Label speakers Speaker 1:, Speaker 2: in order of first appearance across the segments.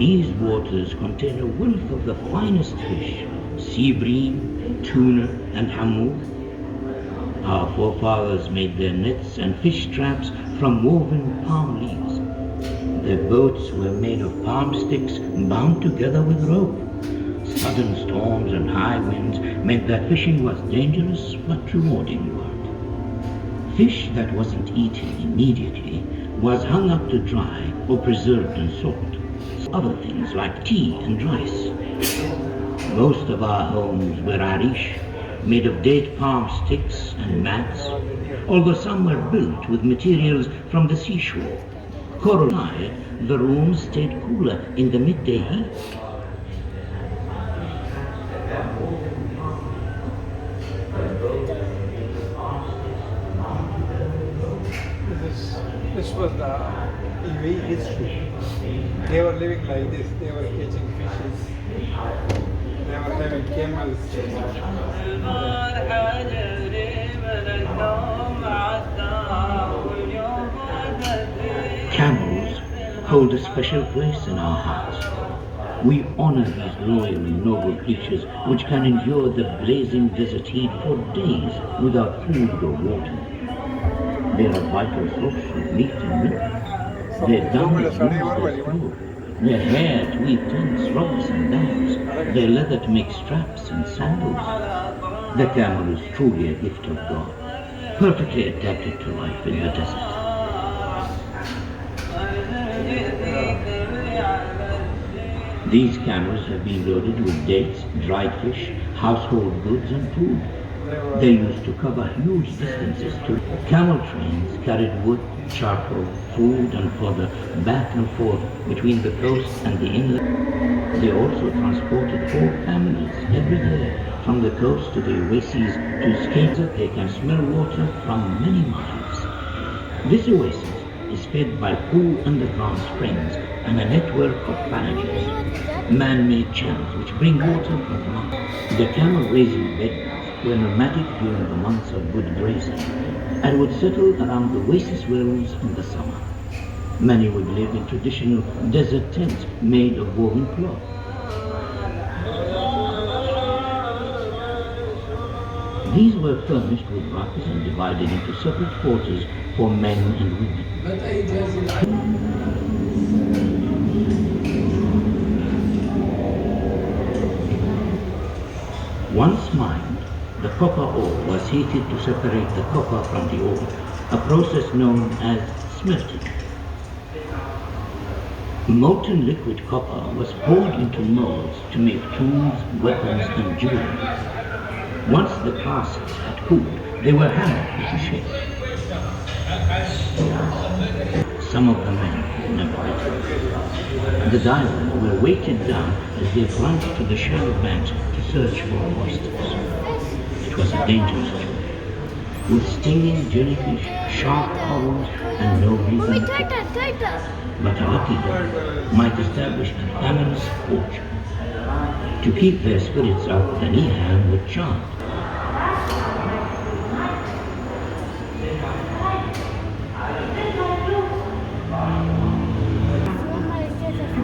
Speaker 1: These waters contain a wealth of the finest fish, sea bream, tuna and hammoud. Our forefathers made their nets and fish traps from woven palm leaves. Their boats were made of palm sticks bound together with rope. Sudden storms and high winds meant that fishing was dangerous but rewarding work. Fish that wasn't eaten immediately was hung up to dry or preserved and sold. Other things like tea and rice. Most of our homes were arish, made of date palm sticks and mats, although some were built with materials from the seashore. Coral, the rooms stayed cooler in the midday heat.
Speaker 2: This was the UAE history. They were living like this. They were catching fishes. They were having camels.
Speaker 1: Camels hold a special place in our hearts. We honor these loyal and noble creatures which can endure the blazing desert heat for days without food or water. They are vital source of meat and milk. Their dung is used as fuel. Their hair to weave tents, robes and bags. Their leather to make straps and sandals. The camel is truly a gift of God, perfectly adapted to life in the desert. These camels have been loaded with dates, dried fish, household goods and food. They used to cover huge distances to camel trains carried wood, charcoal, food and fodder back and forth between the coast and the inland. They also transported 4 families every day from the coast to the oases to escape that they can smell water from many miles. This oasis is fed by cool underground springs and a network of barrages, man-made channels which bring water from the mountains. The camel raising beds were nomadic during the months of good grazing and would settle around the oasis wells in the summer. Many would live in traditional desert tents made of woven cloth. These were furnished with rugs and divided into separate quarters for men and women. Once mined, the copper ore was heated to separate the copper from the ore, a process known as smelting. Molten liquid copper was poured into molds to make tools, weapons and jewelry. Once the castings had cooled, they were hammered into shape. Some of the men never returned. The divers were weighted down as they plunged to the shallow banks to search for oysters. It was a dangerous journey, with stinging jellyfish, sharp corals, and no breathing. But a lucky dog might establish an amorous fortune. To keep their spirits up, the Niham would chant.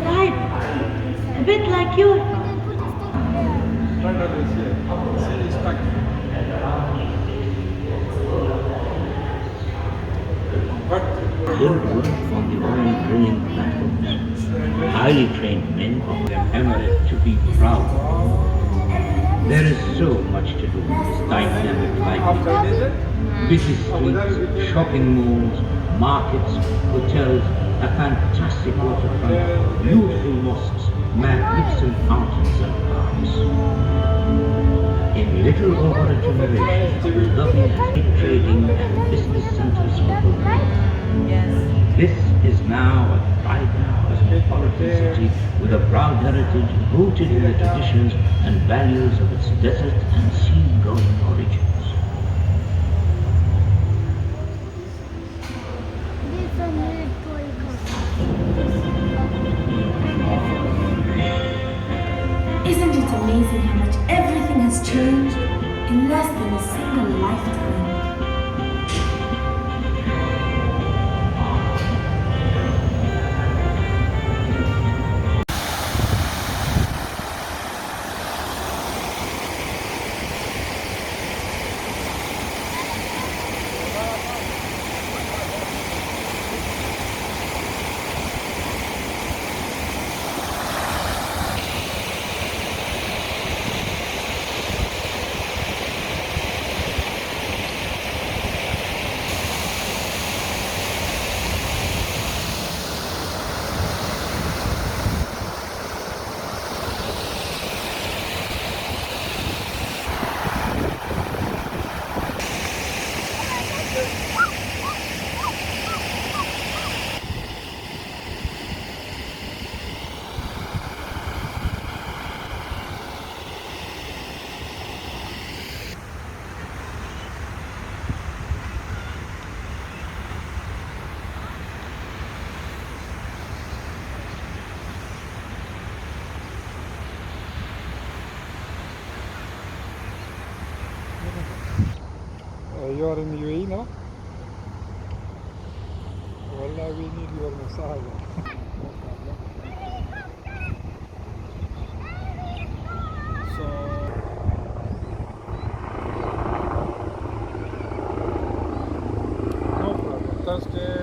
Speaker 3: Right, a bit like you.
Speaker 1: Held work on the oil drilling platforms. Highly trained men of their emirate to be proud of. There is so much to do in this dynamic life. Busy streets, shopping malls, markets, hotels, a fantastic waterfront, beautiful mosques, magnificent fountains and parks. In little over a generation, loving and trading and business centers for the world. This is now a thriving cosmopolitan city with a proud heritage rooted in the traditions and values of its desert and sea-going origins.
Speaker 3: Isn't it amazing how much everything has changed in less than a single lifetime?
Speaker 2: You are in UAE now? Wallah, we need your massaja. So, no problem. Thursday